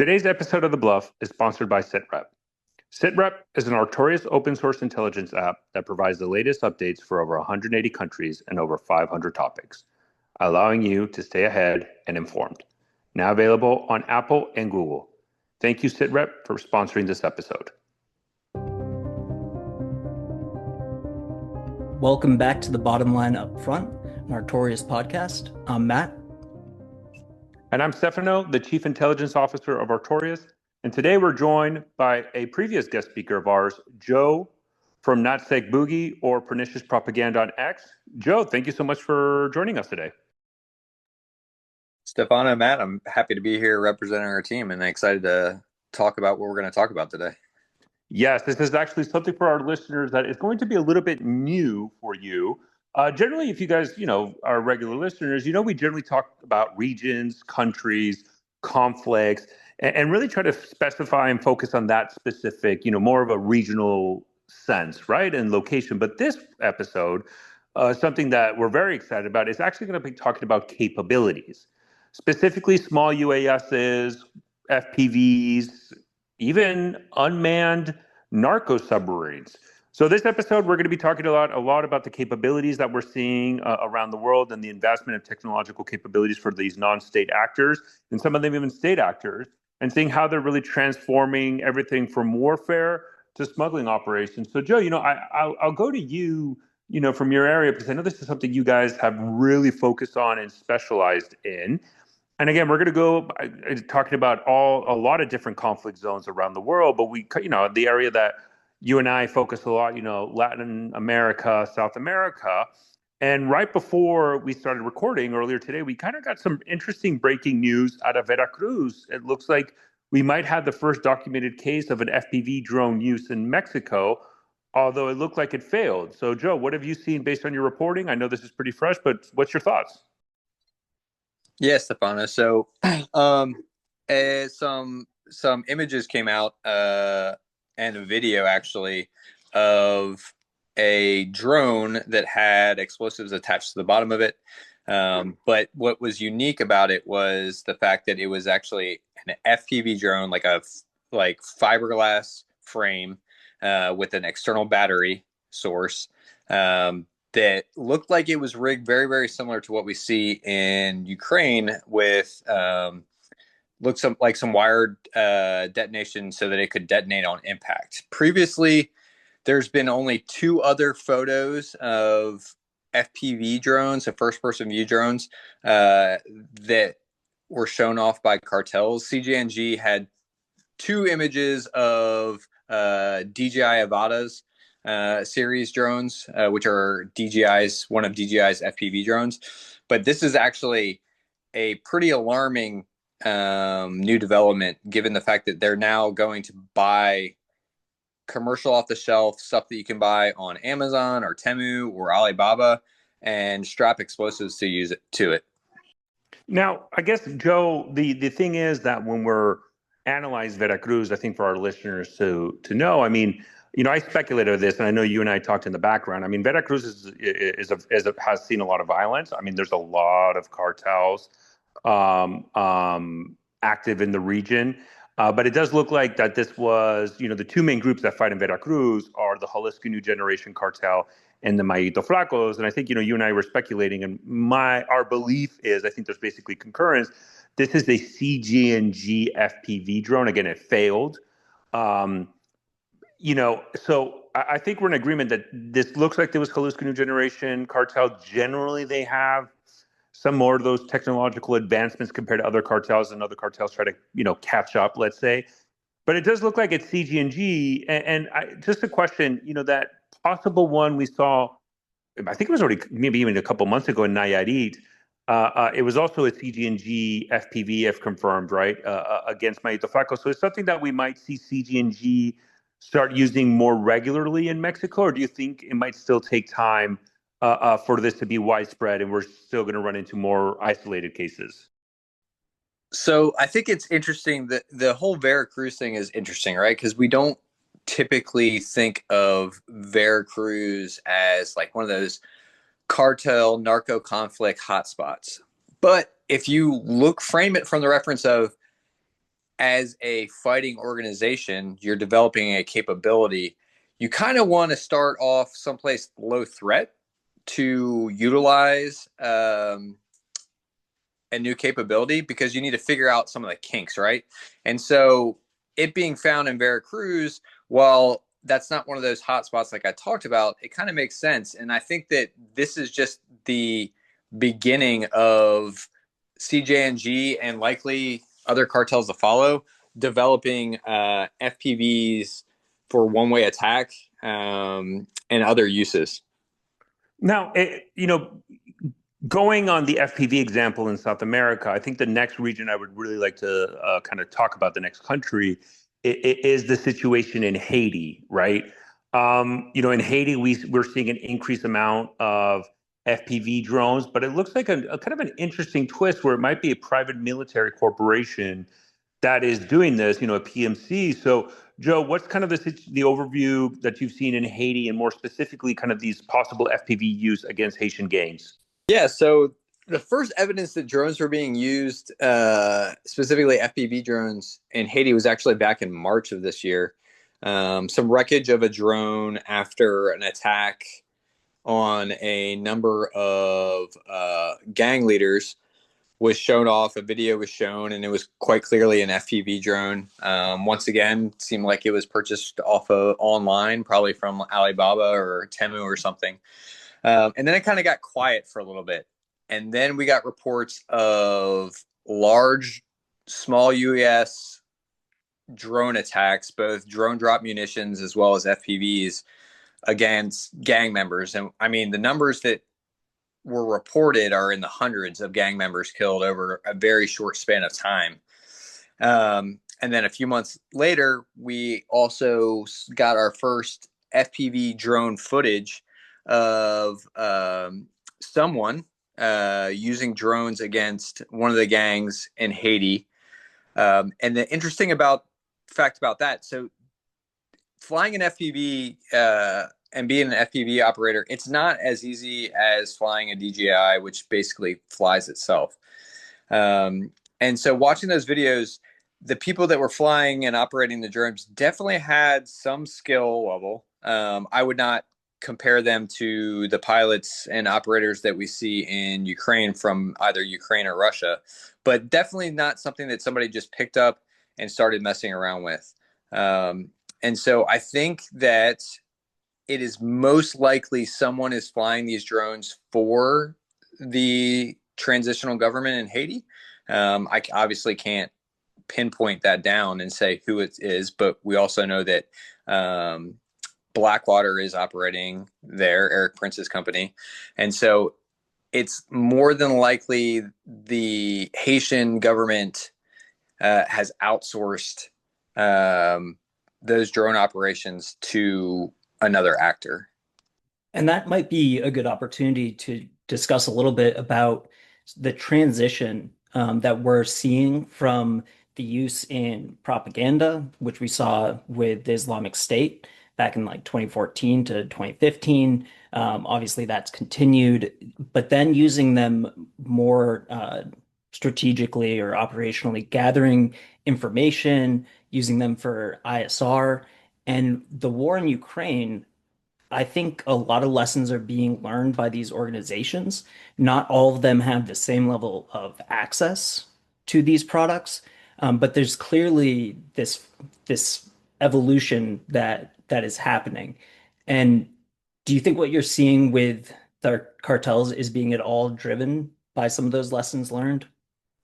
Today's episode of The Bluff is sponsored by SitRep. SitRep is an Artorias open source intelligence app that provides the latest updates for over 180 countries and over 500 topics, allowing you to stay ahead and informed. Now available on Apple and Google. Thank you, SitRep, for sponsoring this episode. Welcome back to the Bottom Line Up Front, an Artorias podcast. I'm Matt. And I'm Stefano, the Chief Intelligence Officer of Artorias. And today we're joined by a previous guest speaker of ours, Joe from NatSecBoogie or Pernicious Propaganda on X. Joe, thank you so much for joining us today. Stefano, Matt, I'm happy to be here representing our team and excited to talk about what we're going to talk about today. Yes, this is actually something for our listeners that is going to be a little bit new for you. Generally, if you guys, are regular listeners, we generally talk about regions, countries, conflicts, and really try to specify and focus on that specific, more of a regional sense, right, and location. But this episode, something that we're very excited about, is actually going to be talking about capabilities, specifically small UASs, FPVs, even unmanned narco submarines. So this episode, we're going to be talking a lot about the capabilities that we're seeing around the world and the investment of technological capabilities for these non-state actors, and some of them even state actors, and seeing how they're really transforming everything from warfare to smuggling operations. So Joe, I'll go to you, from your area, because I know this is something you guys have really focused on and specialized in. And again, we're going to go talking about a lot of different conflict zones around the world, but the area that you and I focus a lot, Latin America, South America. And right before we started recording earlier today, we kind of got some interesting breaking news out of Veracruz. It looks like we might have the first documented case of an FPV drone use in Mexico, although it looked like it failed. So Joe, what have you seen based on your reporting? I know this is pretty fresh, but what's your thoughts? Yes, Stefano. So some images came out and a video actually of a drone that had explosives attached to the bottom of it. But what was unique about it was the fact that it was actually an FPV drone, like fiberglass frame with an external battery source. That looked like it was rigged very, very similar to what we see in Ukraine with looks like some wired detonation so that it could detonate on impact. Previously, there's been only two other photos of FPV drones, so first-person view drones, that were shown off by cartels. CJNG had two images of DJI Avata's series drones, which are one of DJI's FPV drones. But this is actually a pretty alarming new development, given the fact that they're now going to buy commercial off the shelf stuff that you can buy on Amazon or Temu or Alibaba and strap explosives to it. Now, I guess, Joe, the thing is that when we're analyze Veracruz, I think for our listeners to know, I speculated this, and I know you and I talked in the background. Veracruz has seen a lot of violence. There's a lot of cartels active in the region, but it does look like that this was, the two main groups that fight in Veracruz are the Jalisco New Generation Cartel and the Mayito Flacos. And I think, you and I were speculating, and our belief is, I think there's basically concurrence. This is a CGNG FPV drone. Again, it failed. So I think we're in agreement that this looks like there was Jalisco New Generation Cartel. Generally, they have some more of those technological advancements compared to other cartels, and other cartels try to, catch up, let's say. But it does look like it's CGNG. Just a question, that possible one we saw, I think it was already maybe even a couple months ago in Nayarit. It was also a CGNG FPV, if confirmed, right, against Mayito Flaco. So it's something that we might see CGNG start using more regularly in Mexico, or do you think it might still take time for this to be widespread and we're still going to run into more isolated cases? So I think it's interesting that the whole Veracruz thing is interesting, right? Because we don't typically think of Veracruz as like one of those cartel narco conflict hotspots. But if you frame it from the reference of as a fighting organization, you're developing a capability. You kind of want to start off someplace low threat to utilize a new capability, because you need to figure out some of the kinks, right? And so it being found in Veracruz, while that's not one of those hot spots like I talked about, it kind of makes sense. And I think that this is just the beginning of CJNG and likely other cartels to follow developing FPVs for one-way attack and other uses. Now, going on the FPV example in South America, I think the next region I would really like to kind of talk about, the next country, is the situation in Haiti, right? In Haiti, we're seeing an increased amount of FPV drones, but it looks like a kind of an interesting twist where it might be a private military corporation that is doing this, a PMC. So, Joe, what's kind of the overview that you've seen in Haiti, and more specifically, kind of these possible FPV use against Haitian gangs? Yeah, so the first evidence that drones were being used, specifically FPV drones in Haiti, was actually back in March of this year. Some wreckage of a drone after an attack on a number of gang leaders was shown off. A video was shown, and it was quite clearly an FPV drone. Once again, it seemed like it was purchased off of online, probably from Alibaba or Temu or something. And then it kind of got quiet for a little bit. And then we got reports of large, small UAS drone attacks, both drone drop munitions as well as FPVs, against gang members. And I mean, the numbers that were reported are in the hundreds of gang members killed over a very short span of time. And then a few months later, we also got our first FPV drone footage of someone using drones against one of the gangs in Haiti. And the interesting fact about that, so flying an FPV and being an FPV operator, it's not as easy as flying a DJI, which basically flies itself. And so watching those videos, the people that were flying and operating the drones definitely had some skill level. I would not compare them to the pilots and operators that we see in Ukraine from either Ukraine or Russia, but definitely not something that somebody just picked up and started messing around with. And so I think that it is most likely someone is flying these drones for the transitional government in Haiti. I obviously can't pinpoint that down and say who it is, but we also know that Blackwater is operating there, Eric Prince's company. And so it's more than likely the Haitian government has outsourced those drone operations to another actor. And that might be a good opportunity to discuss a little bit about the transition that we're seeing from the use in propaganda, which we saw with the Islamic State back in like 2014 to 2015. Obviously, that's continued, but then using them more strategically or operationally, gathering information, using them for ISR. And the war in Ukraine, I think a lot of lessons are being learned by these organizations. Not all of them have the same level of access to these products, but there's clearly this evolution that is happening. And do you think what you're seeing with the cartels is being at all driven by some of those lessons learned?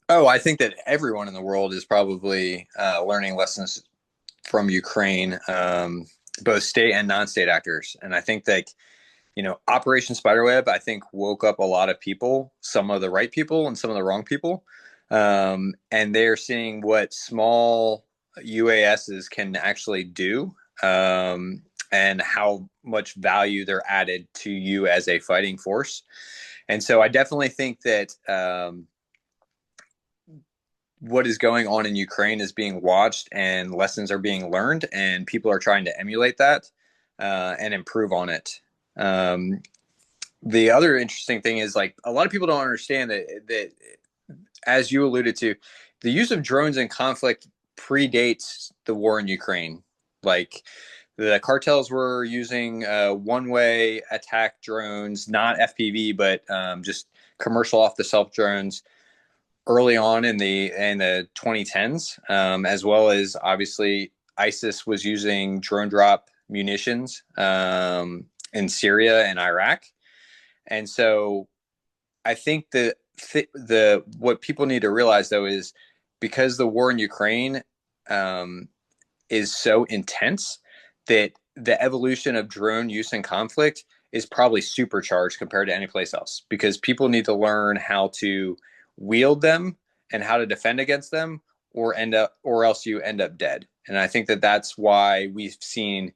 Oh, I think that everyone in the world is probably learning lessons from Ukraine, both state and non-state actors. And I think that, Operation Spiderweb, I think, woke up a lot of people, some of the right people and some of the wrong people. And they're seeing what small UASs can actually do, and how much value they're added to you as a fighting force. And so I definitely think that what is going on in Ukraine is being watched, and lessons are being learned, and people are trying to emulate that and improve on it. The other interesting thing is, like, a lot of people don't understand that as you alluded to, the use of drones in conflict predates the war in Ukraine. Like the cartels were using one-way attack drones, not FPV, but just commercial off-the-shelf drones early on in the 2010s, as well as obviously ISIS was using drone drop munitions in Syria and Iraq. And so I think the what people need to realize though is because the war in Ukraine is so intense that the evolution of drone use in conflict is probably supercharged compared to any place else, because people need to learn how to wield them and how to defend against them, or else you end up dead. And I think that that's why we've seen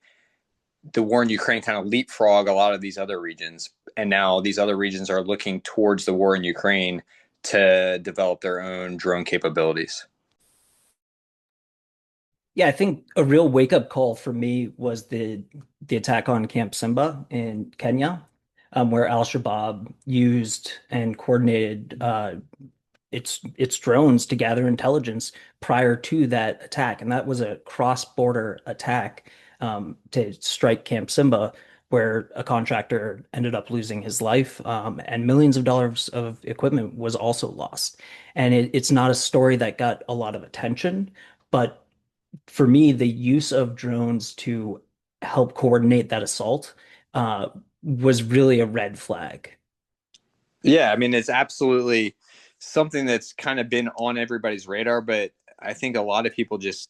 the war in Ukraine kind of leapfrog a lot of these other regions. And now these other regions are looking towards the war in Ukraine to develop their own drone capabilities. Yeah, I think a real wake-up call for me was the attack on Camp Simba in Kenya, where Al-Shabaab used and coordinated its drones to gather intelligence prior to that attack, and that was a cross-border attack to strike Camp Simba, where a contractor ended up losing his life, and millions of dollars of equipment was also lost. And it's not a story that got a lot of attention, but for me, the use of drones to help coordinate that assault uh, was really a red flag. Yeah, I mean, it's absolutely something that's kind of been on everybody's radar, but I think a lot of people just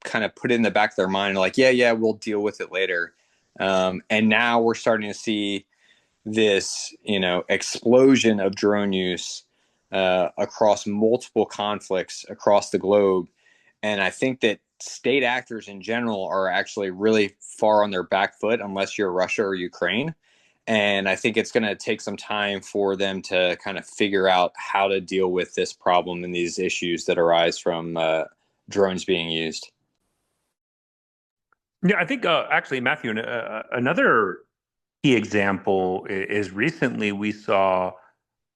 kind of put it in the back of their mind, like, yeah, we'll deal with it later. And now we're starting to see this, explosion of drone use across multiple conflicts across the globe. And I think that state actors in general are actually really far on their back foot, unless you're Russia or Ukraine. And I think it's going to take some time for them to kind of figure out how to deal with this problem and these issues that arise from drones being used. Yeah, I think actually, Matthew, another key example is recently we saw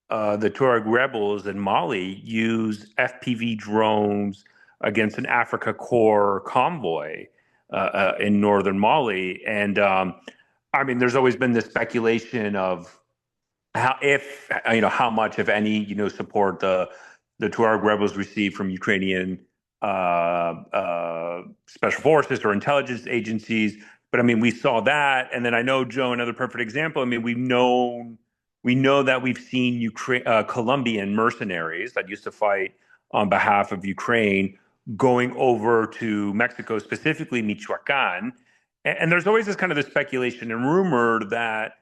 the Tuareg rebels in Mali use FPV drones against an Africa Corps convoy in northern Mali. And I mean, there's always been this speculation of how much, if any, support the Tuareg rebels received from Ukrainian special forces or intelligence agencies. But I mean, we saw that, and then I know, Joe, another perfect example. I mean, we know that we've seen Colombian mercenaries that used to fight on behalf of Ukraine going over to Mexico, specifically Michoacan. And there's always this kind of the speculation and rumor that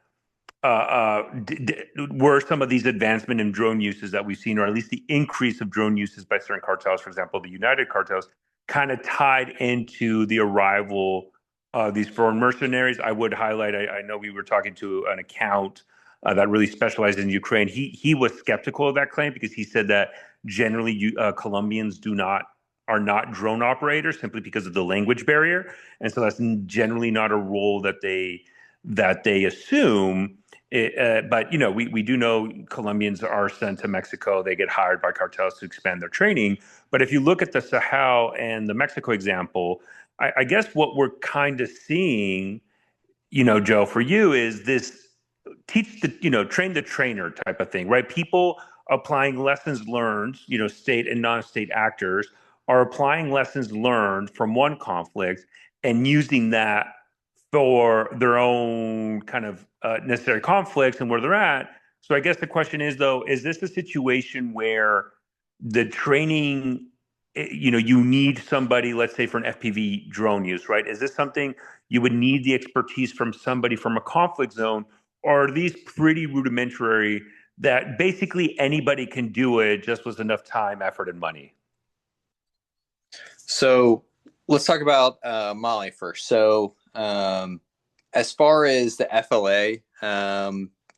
were some of these advancement in drone uses that we've seen, or at least the increase of drone uses by certain cartels, for example, the United cartels, kind of tied into the arrival of these foreign mercenaries. I would highlight, I know we were talking to an account that really specialized in Ukraine. He was skeptical of that claim because he said that generally Colombians are not drone operators simply because of the language barrier, and so that's generally not a role that they assume. But we do know Colombians are sent to Mexico. They get hired by cartels to expand their training. But if you look at the Sahel and the Mexico example, I guess what we're kind of seeing, Joe, for you is this train the trainer type of thing, right? People applying lessons learned, state and non-state actors are applying lessons learned from one conflict and using that for their own kind of necessary conflicts and where they're at. So I guess the question is, though, is this a situation where the training, you need somebody, let's say for an FPV drone use, right? Is this something you would need the expertise from somebody from a conflict zone, or are these pretty rudimentary that basically anybody can do it just with enough time, effort, and money? So let's talk about Mali first. So as far as the FLA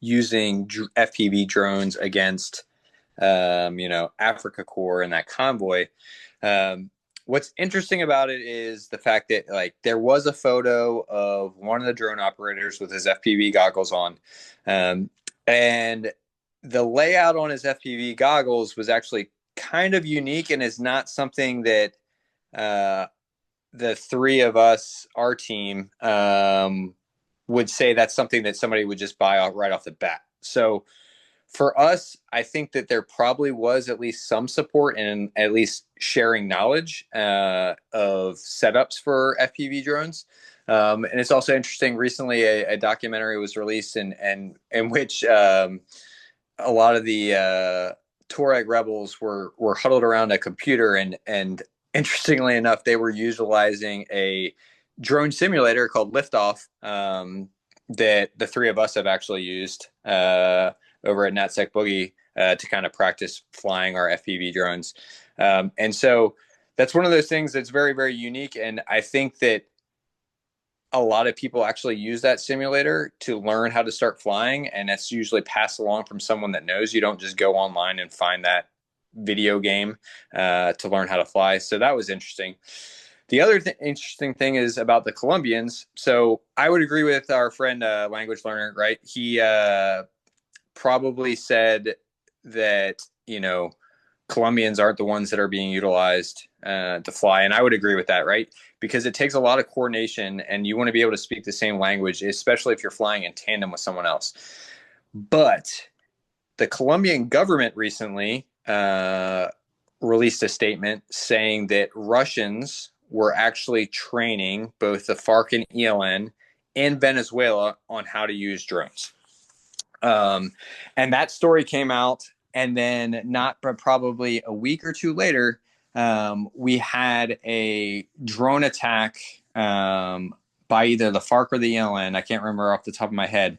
using FPV drones against, Africa Corps and that convoy, what's interesting about it is the fact that there was a photo of one of the drone operators with his FPV goggles on, and the layout on his FPV goggles was actually kind of unique and is not something that the three of us, our team, would say that's something that somebody would just buy out right off the bat. So for us, I think that there probably was at least some support and at least sharing knowledge of setups for FPV drones. And it's also interesting. Recently, a documentary was released in which a lot of the Tuareg rebels were huddled around a computer, and interestingly enough, they were utilizing a drone simulator called Liftoff that the three of us have actually used over at NatSecBoogie to kind of practice flying our FPV drones. And so that's one of those things that's very, very unique. And I think that a lot of people actually use that simulator to learn how to start flying. And that's usually passed along from someone that knows. You don't just go online and find that video game to learn how to fly. So that was interesting. The other interesting thing is about the Colombians. So I would agree with our friend, language learner, right? He probably said that, Colombians aren't the ones that are being utilized to fly. And I would agree with that, right? Because it takes a lot of coordination and you want to be able to speak the same language, especially if you're flying in tandem with someone else. But the Colombian government recently released a statement saying that Russians were actually training both the FARC and ELN in Venezuela on how to use drones. And that story came out, and then probably a week or two later, we had a drone attack by either the FARC or the ELN. I can't remember off the top of my head.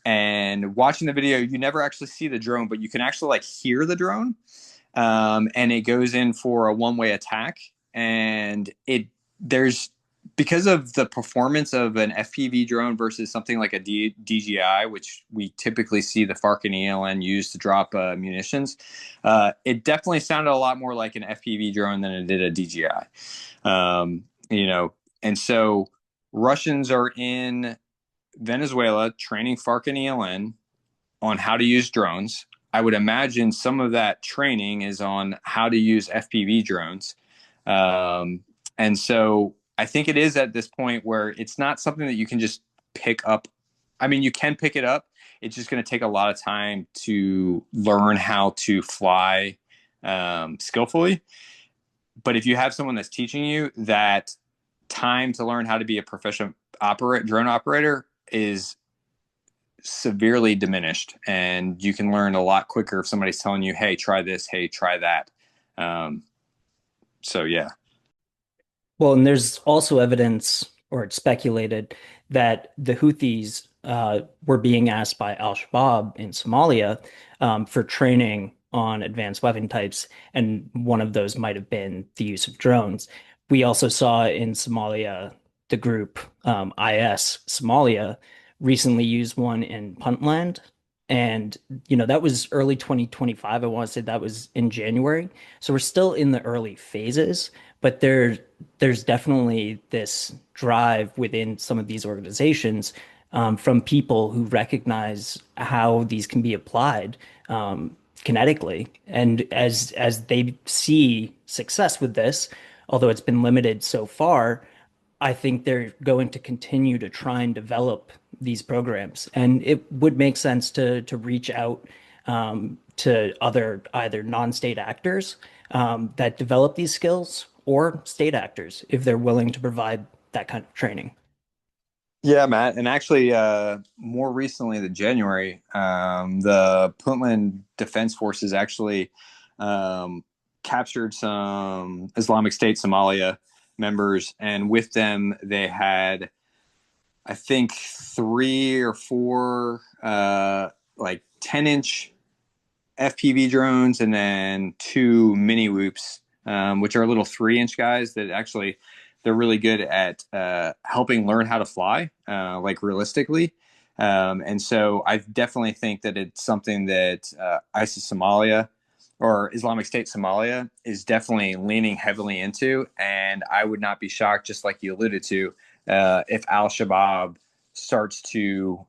And watching the video, you never actually see the drone, but you can actually hear the drone. And it goes in for a one-way attack. And because of the performance of an FPV drone versus something like a DJI, which we typically see the FARC and ELN use to drop munitions, it definitely sounded a lot more like an FPV drone than it did a DJI. And so Russians are in Venezuela training FARC and ELN on how to use drones. I would imagine some of that training is on how to use FPV drones. And so I think it is at this point where it's not something that you can just pick up. I mean, you can pick it up. It's just going to take a lot of time to learn how to fly skillfully. But if you have someone that's teaching you, that time to learn how to be a proficient drone operator is severely diminished, and you can learn a lot quicker if somebody's telling you, hey, try this, hey, try that. So yeah. Well, and there's also evidence, or it's speculated, that the Houthis were being asked by Al-Shabaab in Somalia for training on advanced weapon types, and one of those might have been the use of drones. We also saw in Somalia the group IS Somalia recently used one in Puntland. And, that was early 2025. I want to say that was in January. So we're still in the early phases, but there's definitely this drive within some of these organizations from people who recognize how these can be applied kinetically. And as they see success with this, although it's been limited so far, I think they're going to continue to try and develop these programs. And it would make sense to reach out to other either non-state actors that develop these skills, or state actors if they're willing to provide that kind of training. Yeah, Matt. And actually, more recently than January, the Puntland Defense Forces actually captured some Islamic State Somalia members, and with them they had, I think, 3 or 4 10-inch FPV drones, and then 2 mini whoops, which are little 3-inch guys that actually they're really good at helping learn how to fly, realistically. And so I definitely think that it's something that ISIS Somalia, or Islamic State Somalia, is definitely leaning heavily into. And I would not be shocked, just like you alluded to, if Al-Shabaab starts to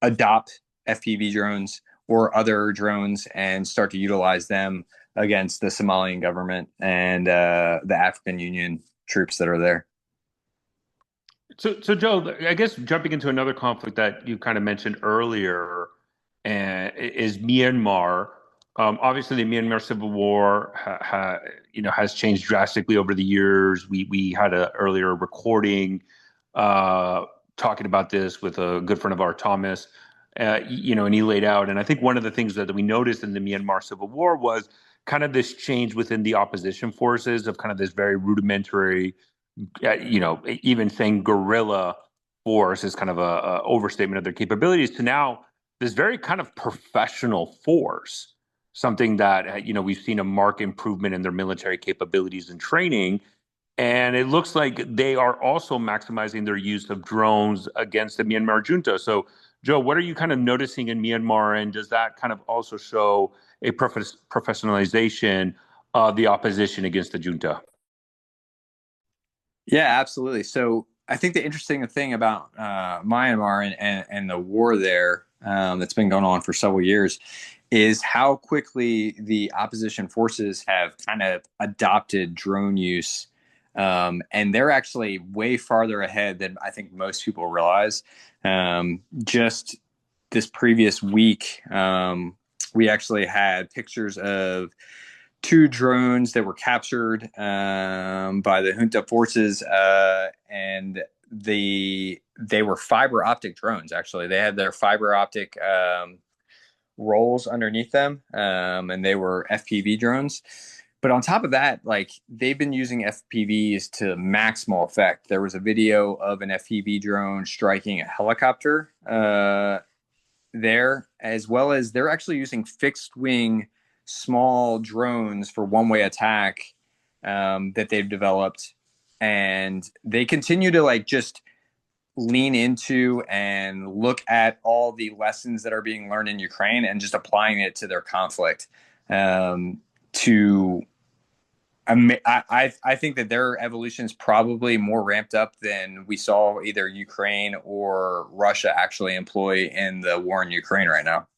adopt FPV drones or other drones and start to utilize them against the Somalian government and the African Union troops that are there. So Joe, I guess jumping into another conflict that you kind of mentioned earlier, is Myanmar. Obviously, the Myanmar civil war has changed drastically over the years. We had a earlier recording uh, talking about this with a good friend of our, Thomas. And he laid out, and I think one of the things that we noticed in the Myanmar civil war was kind of this change within the opposition forces of kind of this very rudimentary, even saying guerrilla force is kind of a overstatement of their capabilities, to now this very kind of professional force, something that we've seen a marked improvement in their military capabilities and training. And it looks like they are also maximizing their use of drones against the Myanmar junta. So, Joe, what are you kind of noticing in Myanmar, and does that kind of also show a professionalization of the opposition against the junta? Yeah, absolutely. So I think the interesting thing about Myanmar and the war there that's been going on for several years is how quickly the opposition forces have kind of adopted drone use. And they're actually way farther ahead than I think most people realize. Just this previous week, we actually had pictures of two drones that were captured by the junta forces, and they were fiber optic drones. Actually, they had their fiber optic rolls underneath them, and they were FPV drones. But on top of that, like, they've been using FPVs to maximal effect. There was a video of an FPV drone striking a helicopter there, as well as they're actually using fixed wing small drones for one way attack that they've developed. And they continue to like just lean into and look at all the lessons that are being learned in Ukraine and just applying it to their conflict. To I think that their evolution is probably more ramped up than we saw either Ukraine or Russia actually employ in the war in Ukraine right now.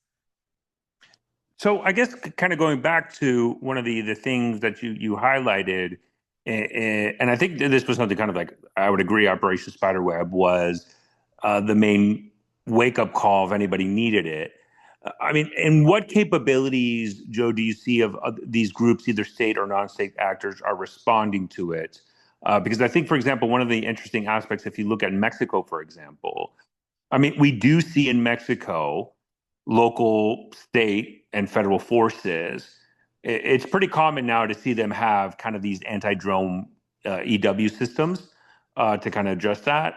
So I guess kind of going back to one of the things that you highlighted, and I think that this was something kind of like, I would agree, Operation Spiderweb was the main wake up call if anybody needed it. I mean, and what capabilities, Joe, do you see of these groups, either state or non-state actors, are responding to it? Because I think, for example, one of the interesting aspects, if you look at Mexico, for example, I mean, we do see in Mexico local, state, and federal forces. It's pretty common now to see them have kind of these anti-drone EW systems to kind of address that.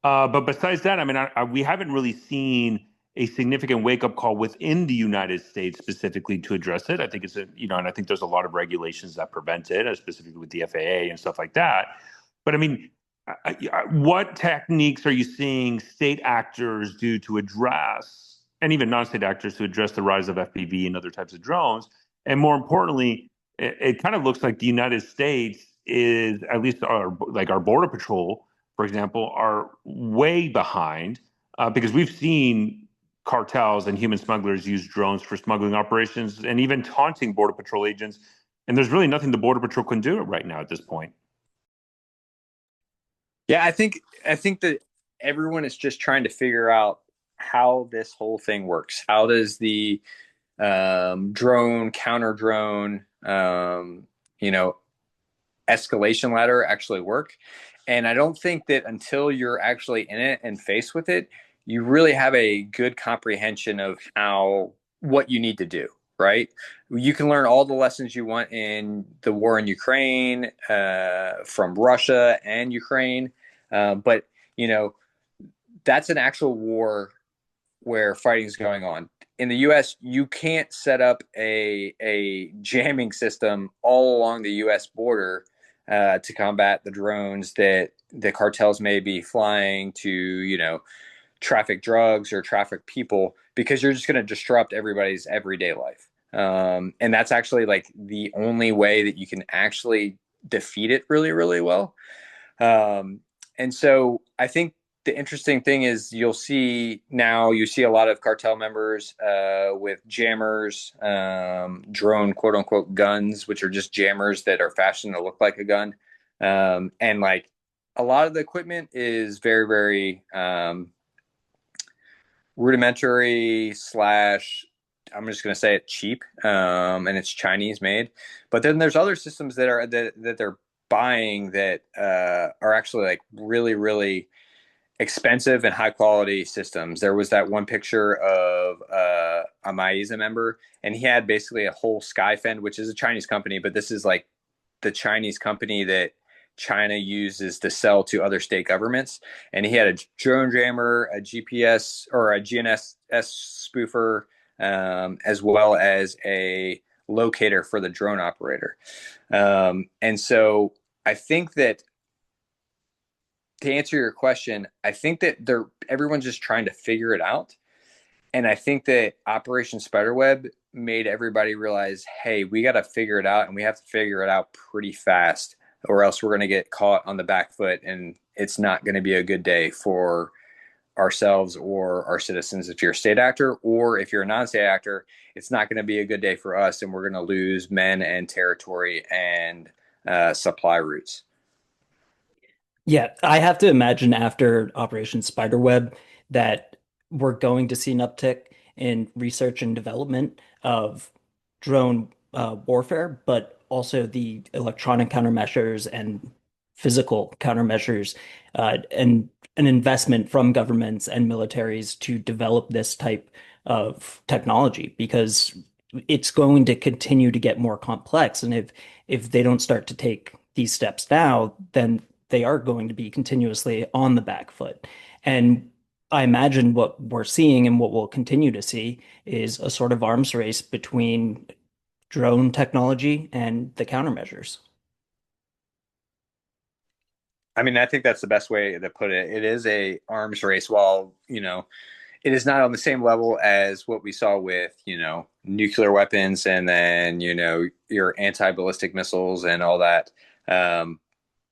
But besides that, I mean, we haven't really seen a significant wake-up call within the United States specifically to address it. I think and I think there's a lot of regulations that prevent it, specifically with the FAA and stuff like that. But I mean, what techniques are you seeing state actors do to address, and even non-state actors to address the rise of FPV and other types of drones? And more importantly, it kind of looks like the United States is, at least our border patrol, for example, are way behind because we've seen cartels and human smugglers use drones for smuggling operations and even taunting border patrol agents. And there's really nothing the border patrol can do right now at this point. Yeah, I think that everyone is just trying to figure out how this whole thing works. How does the drone, counter drone, escalation ladder actually work? And I don't think that until you're actually in it and faced with it, you really have a good comprehension of what you need to do. Right? You can learn all the lessons you want in the war in Ukraine from Russia and Ukraine, but that's an actual war where fighting is going on. In the U.S., you can't set up a jamming system all along the U.S. border to combat the drones that the cartels may be flying to, traffic drugs or traffic people, because you're just going to disrupt everybody's everyday life. And that's actually like the only way that you can actually defeat it really, really well. And so I think the interesting thing is you see a lot of cartel members with jammers, drone quote unquote guns, which are just jammers that are fashioned to look like a gun. And like a lot of the equipment is very, very rudimentary slash, I'm just going to say it, cheap, and it's Chinese made. But then there's other systems that they're buying that are actually like really, really expensive and high quality systems. There was that one picture of a Maiza member, and he had basically a whole Skyfend, which is a Chinese company, but this is like the Chinese company that China uses to sell to other state governments. And he had a drone jammer, a GPS or a GNSS spoofer, as well as a locator for the drone operator. And so I think that, to answer your question, I think that everyone's just trying to figure it out. And I think that Operation Spiderweb made everybody realize, hey, we got to figure it out, and we have to figure it out pretty fast, or else we're going to get caught on the back foot, and it's not going to be a good day for ourselves or our citizens. If you're a state actor, or if you're a non-state actor, it's not going to be a good day for us, and we're going to lose men and territory and supply routes. Yeah, I have to imagine after Operation Spiderweb that we're going to see an uptick in research and development of drone warfare, but also the electronic countermeasures and physical countermeasures, and an investment from governments and militaries to develop this type of technology, because it's going to continue to get more complex. And if they don't start to take these steps now, then they are going to be continuously on the back foot. And I imagine what we're seeing and what we'll continue to see is a sort of arms race between drone technology and the countermeasures. I mean, I think that's the best way to put it. It is a arms race, while, it is not on the same level as what we saw with, nuclear weapons and then, your anti-ballistic missiles and all that.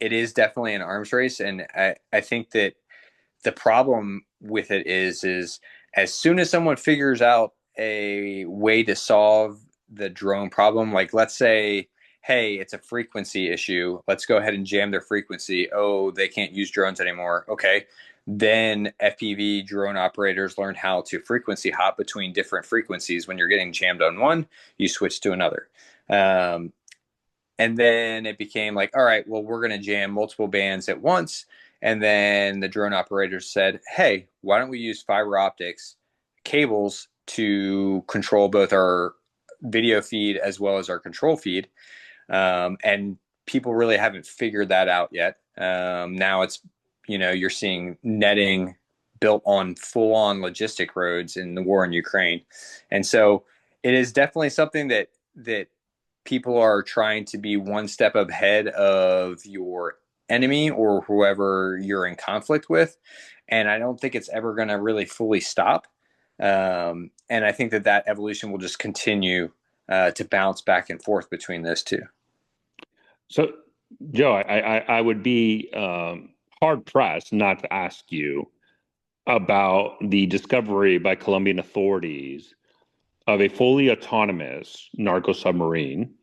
It is definitely an arms race. And I think that the problem with it is as soon as someone figures out a way to solve the drone problem, like let's say, hey, it's a frequency issue, let's go ahead and jam their frequency. Oh, they can't use drones anymore. Okay. Then FPV drone operators learn how to frequency hop between different frequencies. When you're getting jammed on one, you switch to another. And then it became like, all right, well, we're going to jam multiple bands at once. And then the drone operators said, hey, why don't we use fiber optics cables to control both our video feed as well as our control feed? And people really haven't figured that out yet. Now it's, you're seeing netting built on full-on logistic roads in the war in Ukraine. And so it is definitely something that people are trying to be one step ahead of your enemy or whoever you're in conflict with. And I don't think it's ever going to really fully stop. And I think that evolution will just continue to bounce back and forth between those two. So, Joe, I would be hard pressed not to ask you about the discovery by Colombian authorities of a fully autonomous narco submarine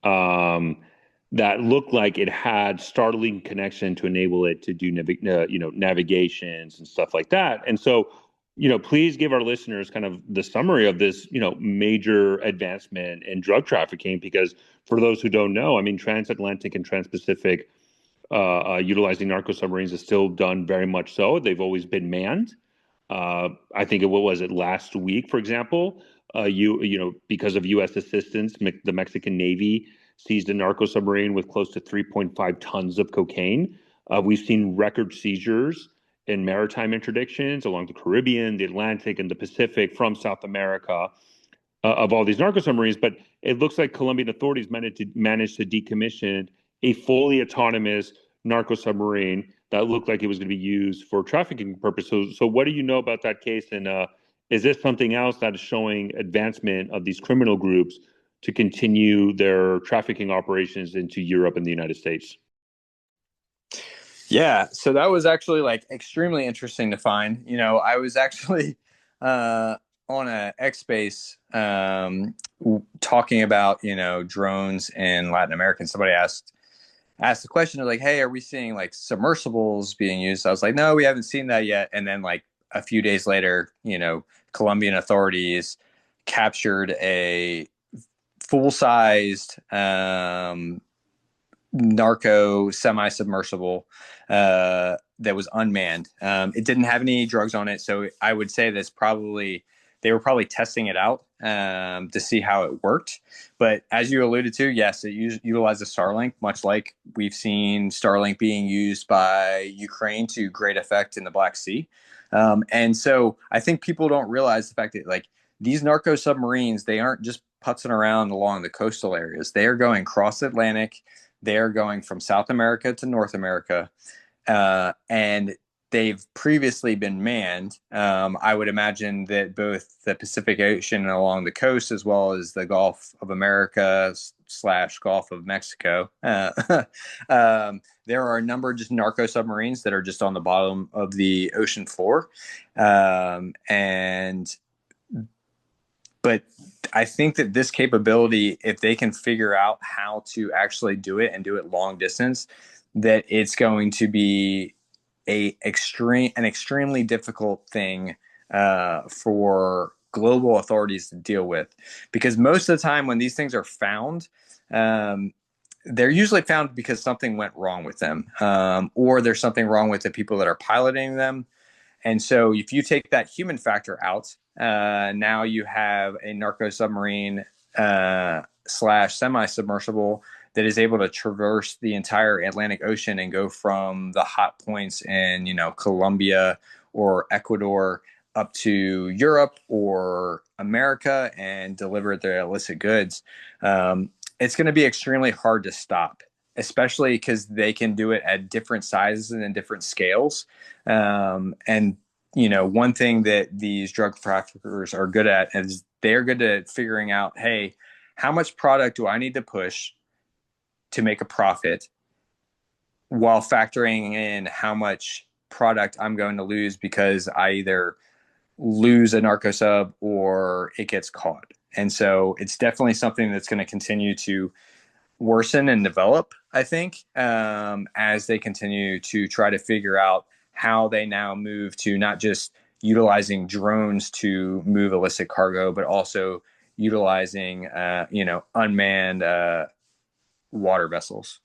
that looked like it had Starlink connection to enable it to do navigations and stuff like that. And so, please give our listeners kind of the summary of this, major advancement in drug trafficking, because for those who don't know, I mean, transatlantic and transpacific utilizing narco submarines is still done very much so. They've always been manned. I think what was it last week, for example, because of U.S. assistance, the Mexican Navy seized a narco submarine with close to 3.5 tons of cocaine. We've seen record seizures in maritime interdictions along the Caribbean, the Atlantic, and the Pacific from South America of all these narco submarines. But it looks like Colombian authorities managed to decommission a fully autonomous narco submarine that looked like it was going to be used for trafficking purposes. So what do you know about that case? And is this something else that is showing advancement of these criminal groups to continue their trafficking operations into Europe and the United States? Yeah, so that was actually like extremely interesting to find. I was actually on a X Space talking about drones in Latin America. And somebody asked the question of like, "Hey, are we seeing like submersibles being used?" I was like, "No, we haven't seen that yet." And then like a few days later, Colombian authorities captured a full-sized narco semi-submersible that was unmanned. It didn't have any drugs on it, so I would say they were probably testing it out to see how it worked. But as you alluded to, yes, it utilizes Starlink, much like we've seen Starlink being used by Ukraine to great effect in the Black Sea. And so I think people don't realize the fact that like these narco submarines, they aren't just putzing around along the coastal areas. They are going cross Atlantic. They are going from South America to North America, and they've previously been manned. I would imagine that both the Pacific Ocean along the coast, as well as the Gulf of America / Gulf of Mexico, there are a number of just narco submarines that are just on the bottom of the ocean floor, and but I think that this capability, if they can figure out how to actually do it and do it long distance, that it's going to be an extremely difficult thing for global authorities to deal with, because most of the time when these things are found, they're usually found because something went wrong with them, or there's something wrong with the people that are piloting them. And so if you take that human factor out, now you have a narco submarine / semi-submersible that is able to traverse the entire Atlantic Ocean and go from the hot points in, Colombia or Ecuador up to Europe or America and deliver their illicit goods. It's going to be extremely hard to stop, especially because they can do it at different sizes and in different scales. And one thing that these drug traffickers are good at is they're good at figuring out, hey, how much product do I need to push to make a profit, while factoring in how much product I'm going to lose because I either lose a narco sub or it gets caught. And so it's definitely something that's going to continue to worsen and develop, I think, as they continue to try to figure out how they now move to not just utilizing drones to move illicit cargo, but also utilizing, unmanned water vessels.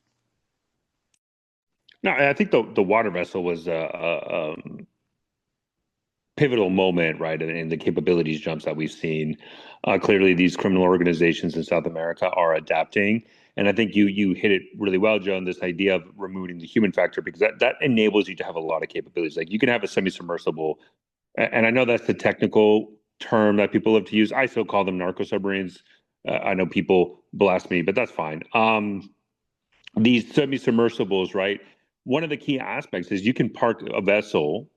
No, I think the water vessel was a pivotal moment, right, in the capabilities jumps that we've seen. Clearly, these criminal organizations in South America are adapting, and I think you hit it really well, Joe, in this idea of removing the human factor, because that enables you to have a lot of capabilities. Like you can have a semi-submersible, and I know that's the technical term that people love to use. I still call them narco submarines. I know people blast me, but that's fine. These semi-submersibles, right? One of the key aspects is you can park a vessel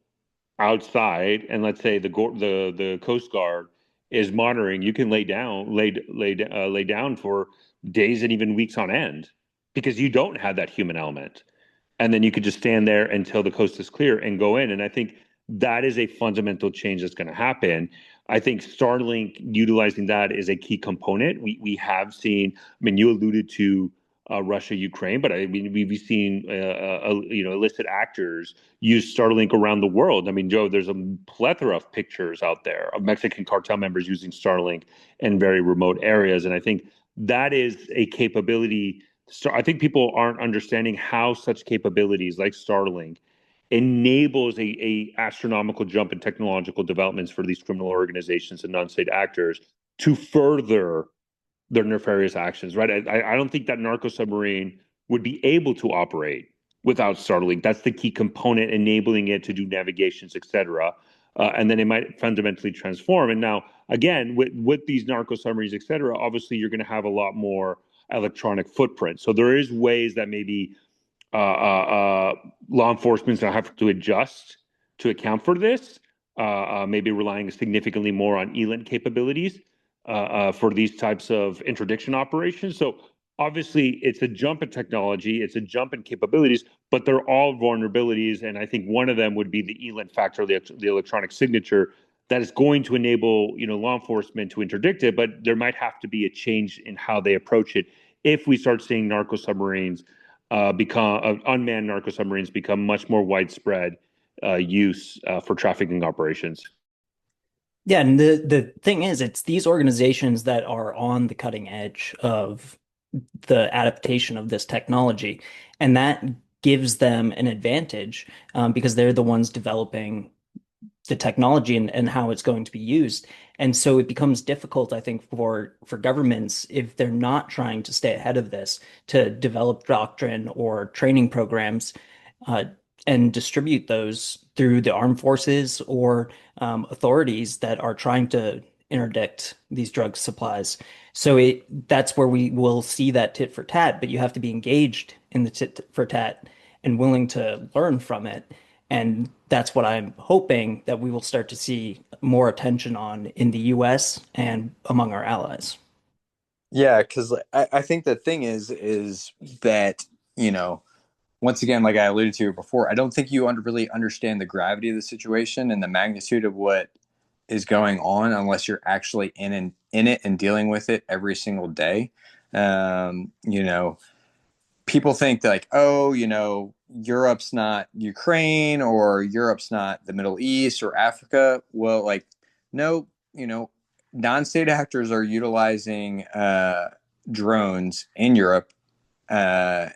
outside, and let's say the Coast Guard is monitoring. You can lay down for days and even weeks on end because you don't have that human element, and then you could just stand there until the coast is clear and go in. And I think that is a fundamental change that's going to happen. I think Starlink utilizing that is a key component. We have seen. I mean, you alluded to Russia, Ukraine, but I mean, we've seen illicit actors use Starlink around the world. I mean, Joe, there's a plethora of pictures out there of Mexican cartel members using Starlink in very remote areas, and I think that is a capability. So I think people aren't understanding how such capabilities like Starlink enables a astronomical jump in technological developments for these criminal organizations and non-state actors to further their nefarious actions, right? I don't think that narco submarine would be able to operate without Starlink. That's the key component, enabling it to do navigations, et cetera. And then it might fundamentally transform. And now, again, with these narco submarines, et cetera, obviously you're going to have a lot more electronic footprint. So there is ways that maybe law enforcement's going to have to adjust to account for this, maybe relying significantly more on ELINT capabilities for these types of interdiction operations. So obviously it's a jump in technology, it's a jump in capabilities, but they're all vulnerabilities. And I think one of them would be the ELINT factor, the electronic signature, that is going to enable, law enforcement to interdict it, but there might have to be a change in how they approach it if we start seeing narco submarines become unmanned narco submarines become much more widespread use for trafficking operations. Yeah, and the thing is, it's these organizations that are on the cutting edge of the adaptation of this technology, and that gives them an advantage because they're the ones developing the technology and how it's going to be used. And so it becomes difficult, I think, for governments if they're not trying to stay ahead of this to develop doctrine or training programs uh, and distribute those through the armed forces or authorities that are trying to interdict these drug supplies. So that's where we will see that tit for tat, but you have to be engaged in the tit for tat and willing to learn from it. And that's what I'm hoping that we will start to see more attention on in the US and among our allies. Yeah, because I think the thing is that, once again, like I alluded to before, I don't think you really understand the gravity of the situation and the magnitude of what is going on unless you're actually in it and dealing with it every single day. Um, you know, People think that, like, oh, Europe's not Ukraine, or Europe's not the Middle East or Africa. Well, like, no, non-state actors are utilizing drones in Europe uh,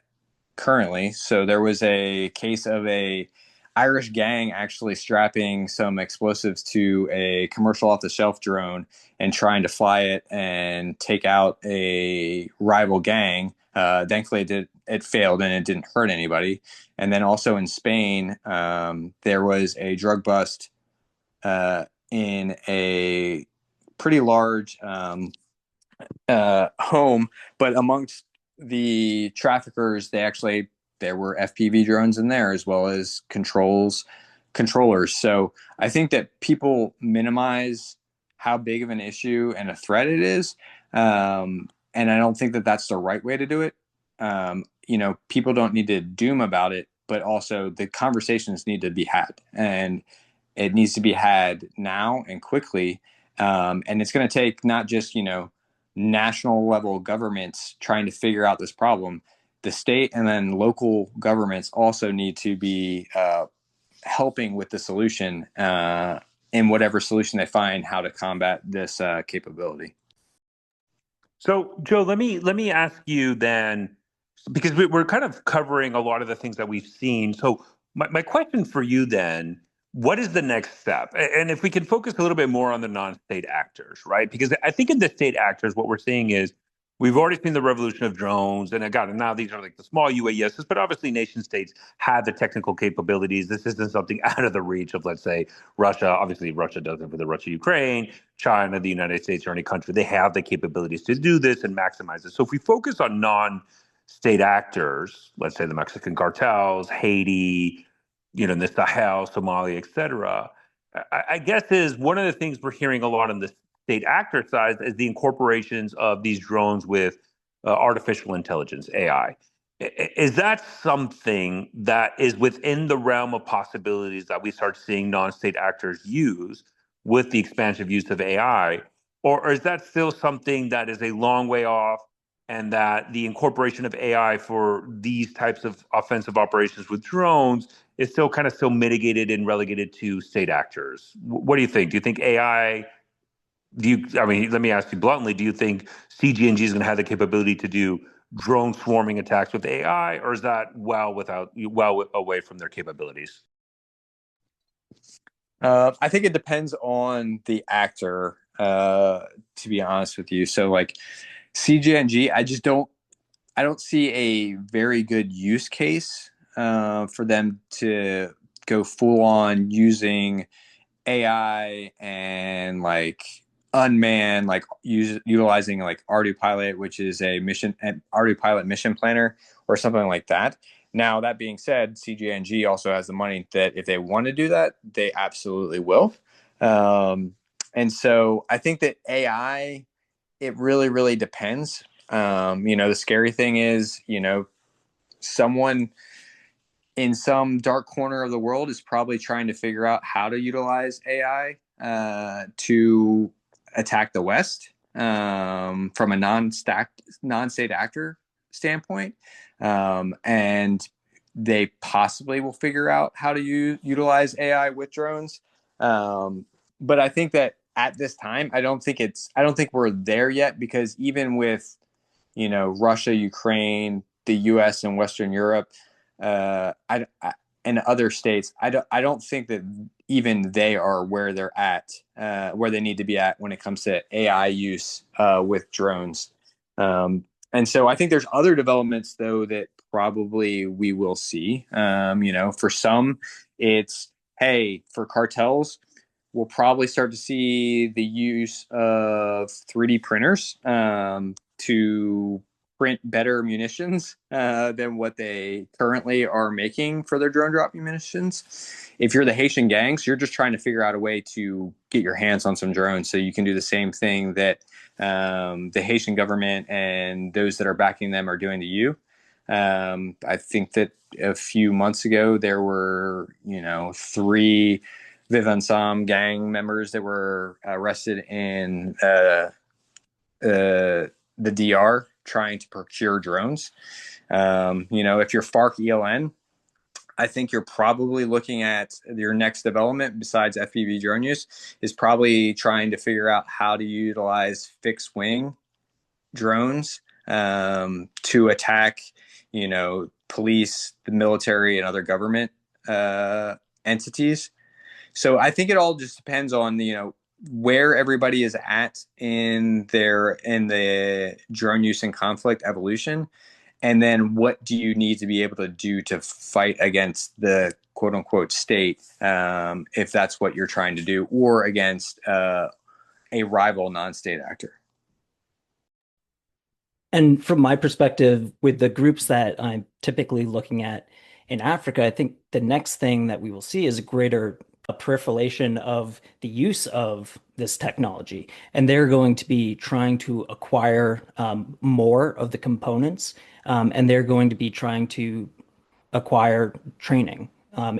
currently. So there was a case of a Irish gang actually strapping some explosives to a commercial off-the-shelf drone and trying to fly it and take out a rival gang. Thankfully, it failed and it didn't hurt anybody. And then also in Spain, there was a drug bust in a pretty large home, but amongst the traffickers, there were FPV drones in there as well as controllers. So I think that people minimize how big of an issue and a threat it is, and I don't think that that's the right way to do it. People don't need to doom about it, but also the conversations need to be had, and it needs to be had now and quickly. And it's going to take not just national level governments trying to figure out this problem. The state and then local governments also need to be helping with the solution in whatever solution they find how to combat this capability. So, Joe, let me ask you then, because we're kind of covering a lot of the things that we've seen. So, my question for you then, what is the next step? And if we can focus a little bit more on the non-state actors, right? Because I think in the state actors, what we're seeing is we've already seen the revolution of drones, and again, now these are like the small UASs, but obviously nation states have the technical capabilities. This isn't something out of the reach of, let's say, Russia. Obviously, Russia does it for the Russia-Ukraine. China, the United States, or any country, they have the capabilities to do this and maximize it. So if we focus on non-state actors, let's say the Mexican cartels, Haiti, the Sahel, Somalia, etc., I guess is one of the things we're hearing a lot on the state actor side is the incorporations of these drones with artificial intelligence, AI. Is that something that is within the realm of possibilities that we start seeing non-state actors use with the expansive use of AI? Or is that still something that is a long way off, and that the incorporation of AI for these types of offensive operations with drones is still mitigated and relegated to state actors? What do you think? Do you think AI, I mean, let me ask you bluntly, do you think CGNG is going to have the capability to do drone swarming attacks with AI, or is that well away from their capabilities? I think it depends on the actor, to be honest with you. So, like, CGNG, I don't see a very good use case for them to go full on using AI and like unmanned, like utilizing like Pilot, which is a Pilot mission planner or something like that. Now, that being said, CGNG also has the money that if they want to do that, they absolutely will. And so I think that AI, it really, really depends. The scary thing is, someone in some dark corner of the world is probably trying to figure out how to utilize AI to attack the West from a non-state actor standpoint, and they possibly will figure out how to utilize AI with drones. But I think that at this time, I don't think we're there yet, because even with Russia, Ukraine, the U.S. and Western Europe, and other states, I don't think that even they are where they're at, where they need to be at when it comes to AI use with drones. And so I think there's other developments, though, that probably we will see. For some, it's, hey, for cartels, we'll probably start to see the use of 3D printers to print better munitions than what they currently are making for their drone drop munitions. If you're the Haitian gangs, you're just trying to figure out a way to get your hands on some drones so you can do the same thing that the Haitian government and those that are backing them are doing to you. I think that a few months ago there were, 3 Viv Ensemble gang members that were arrested in the DR trying to procure drones. If you're FARC ELN, I think you're probably looking at your next development besides FPV drone use is probably trying to figure out how to utilize fixed wing drones to attack, police, the military, and other government entities. So I think it all just depends on, where everybody is at in the drone use and conflict evolution. And then what do you need to be able to do to fight against the quote unquote state, if that's what you're trying to do, or against a rival non-state actor. And from my perspective, with the groups that I'm typically looking at in Africa, I think the next thing that we will see is a proliferation of the use of this technology. And they're going to be trying to acquire more of the components, and they're going to be trying to acquire training,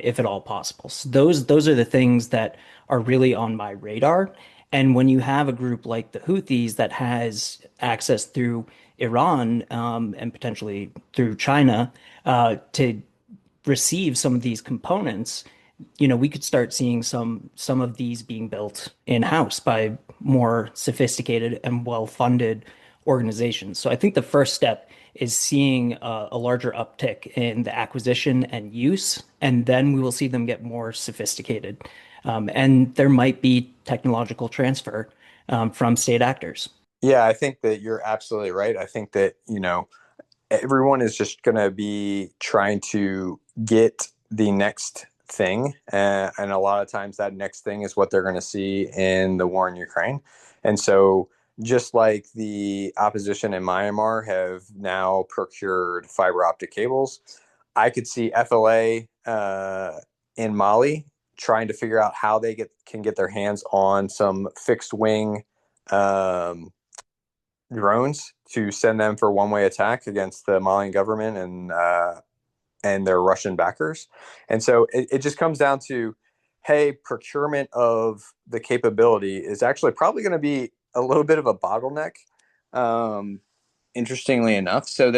if at all possible. So those are the things that are really on my radar. And when you have a group like the Houthis that has access through Iran, and potentially through China, to receive some of these components, we could start seeing some of these being built in-house by more sophisticated and well-funded organizations. So I think the first step is seeing a larger uptick in the acquisition and use, and then we will see them get more sophisticated. And there might be technological transfer from state actors. Yeah, I think that you're absolutely right. I think that, everyone is just going to be trying to get the next thing. And a lot of times that next thing is what they're going to see in the war in Ukraine. And so just like the opposition in Myanmar have now procured fiber optic cables, I could see FLA in Mali trying to figure out how they can get their hands on some fixed wing drones to send them for one-way attack against the Malian government and their Russian backers. And so it just comes down to, hey, procurement of the capability is actually probably going to be a little bit of a bottleneck, interestingly enough. So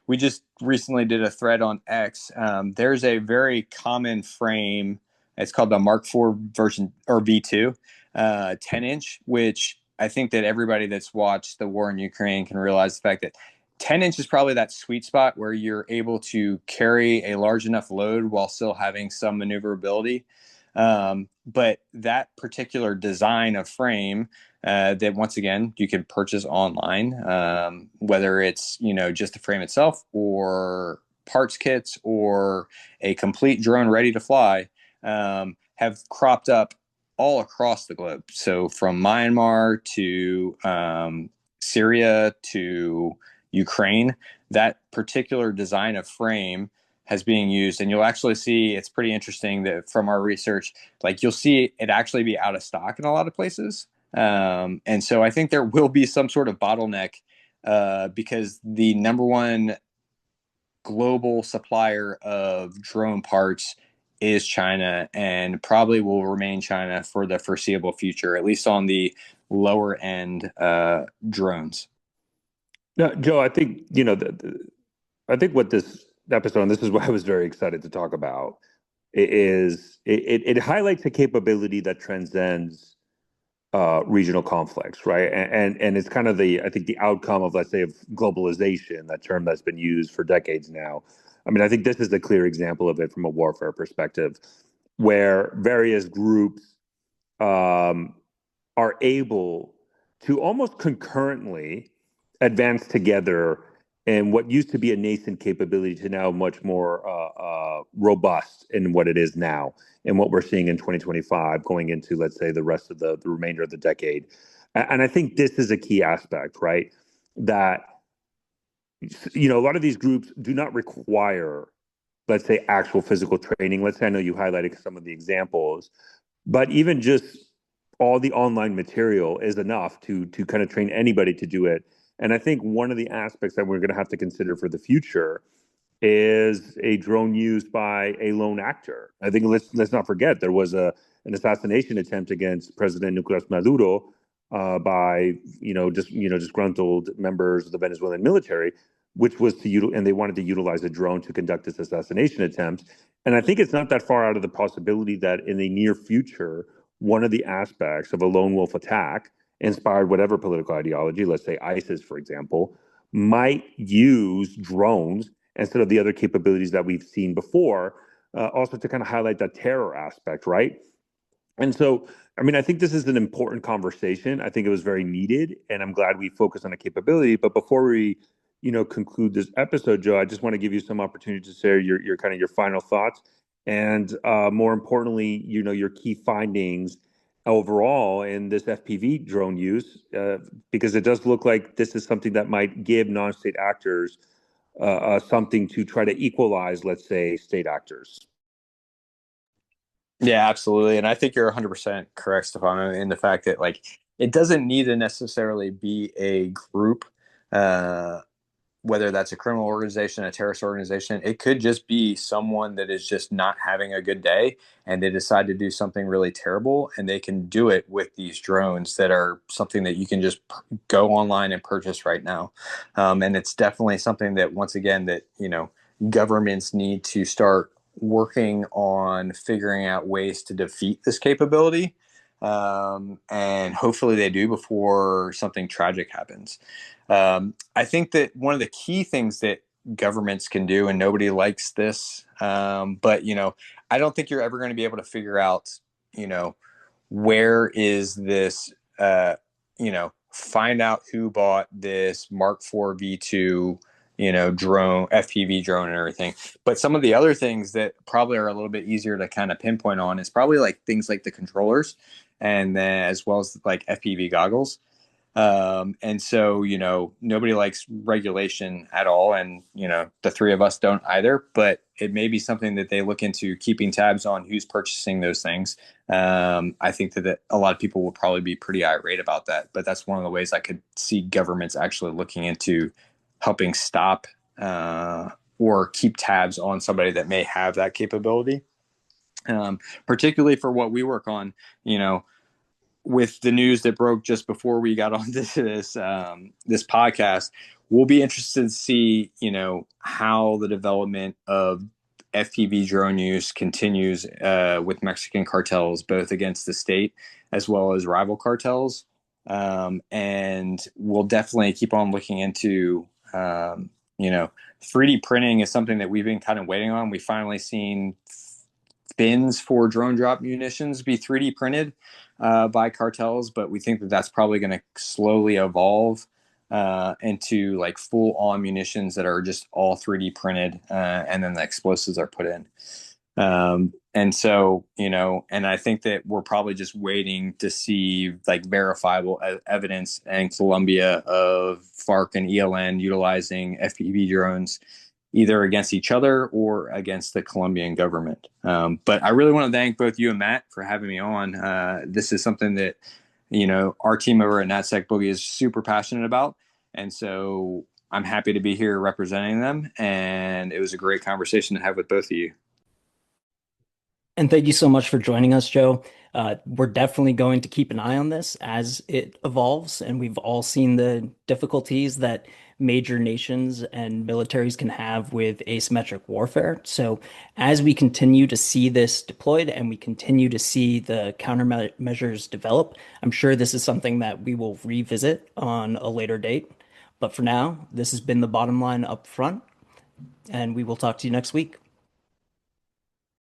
we just recently did a thread on X. There's a very common frame. It's called the Mark IV version, or V2, 10-inch, which I think that everybody that's watched the war in Ukraine can realize the fact that 10-inch is probably that sweet spot where you're able to carry a large enough load while still having some maneuverability. But that particular design of frame that, once again, you can purchase online, whether it's, just the frame itself or parts kits or a complete drone ready to fly, have cropped up all across the globe. So from Myanmar to Syria to Ukraine, that particular design of frame has being used. And you'll actually see, it's pretty interesting that from our research, like you'll see it actually be out of stock in a lot of places. And so I think there will be some sort of bottleneck because the number one global supplier of drone parts is China, and probably will remain China for the foreseeable future, at least on the lower end drones. Now, Joe, I think I think what this episode, and this is why I was very excited to talk about, it highlights a capability that transcends regional conflicts, right? And it's kind of I think the outcome of, let's say, of globalization, that term that's been used for decades now. I mean, I think this is a clear example of it from a warfare perspective, where various groups are able to almost concurrently advance together in what used to be a nascent capability to now much more robust in what it is now and what we're seeing in 2025 going into, let's say, the rest of the remainder of the decade. And I think this is a key aspect, right? That, a lot of these groups do not require, let's say, actual physical training. Let's say, I know you highlighted some of the examples, but even just all the online material is enough to kind of train anybody to do it. And I think one of the aspects that we're going to have to consider for the future is a drone used by a lone actor. I think let's not forget there was an assassination attempt against President Nicolas Maduro by disgruntled members of the Venezuelan military, which was and they wanted to utilize a drone to conduct this assassination attempt. And I think it's not that far out of the possibility that in the near future, one of the aspects of a lone wolf attack, inspired whatever political ideology, let's say ISIS, for example, might use drones instead of the other capabilities that we've seen before, also to kind of highlight that terror aspect, right? And so, I mean, I think this is an important conversation. I think it was very needed, and I'm glad we focused on a capability. But before we, conclude this episode, Joe, I just want to give you some opportunity to share your kind of your final thoughts, and more importantly, your key findings overall in this FPV drone use, because it does look like this is something that might give non-state actors something to try to equalize, let's say, state actors. Yeah, absolutely. And I think you're 100% correct, Stefano, in the fact that it doesn't need to necessarily be a group, whether that's a criminal organization, a terrorist organization. It could just be someone that is just not having a good day and they decide to do something really terrible, and they can do it with these drones that are something that you can just go online and purchase right now. And it's definitely something that, once again, that, governments need to start working on figuring out ways to defeat this capability. And hopefully they do before something tragic happens. I think that one of the key things that governments can do, and nobody likes this, but I don't think you're ever going to be able to figure out, where is this, find out who bought this Mark IV V2, drone, FPV drone and everything. But some of the other things that probably are a little bit easier to kind of pinpoint on is probably things like the controllers, and then as well as FPV goggles. And so, nobody likes regulation at all. And, the three of us don't either, but it may be something that they look into, keeping tabs on who's purchasing those things. I think that a lot of people will probably be pretty irate about that, but that's one of the ways I could see governments actually looking into helping stop, or keep tabs on somebody that may have that capability. Particularly for what we work on, with the news that broke just before we got on this podcast, we'll be interested to see, how the development of FPV drone use continues with Mexican cartels, both against the state as well as rival cartels. And we'll definitely keep on looking into, 3D printing is something that we've been kind of waiting on. We've finally seen bins for drone drop munitions be 3D printed by cartels, but we think that that's probably going to slowly evolve into full on munitions that are just all 3D printed, and then the explosives are put in. And so, and I think that we're probably just waiting to see verifiable evidence in Colombia of FARC and ELN utilizing FPV drones either against each other or against the Colombian government. But I really want to thank both you and Matt for having me on. This is something that, our team over at NatSecBoogie is super passionate about. And so I'm happy to be here representing them. And it was a great conversation to have with both of you. And thank you so much for joining us, Joe. We're definitely going to keep an eye on this as it evolves, and we've all seen the difficulties that major nations and militaries can have with asymmetric warfare. So, as we continue to see this deployed and we continue to see the countermeasures develop, I'm sure this is something that we will revisit on a later date. But for now, this has been the bottom line up front, and we will talk to you next week.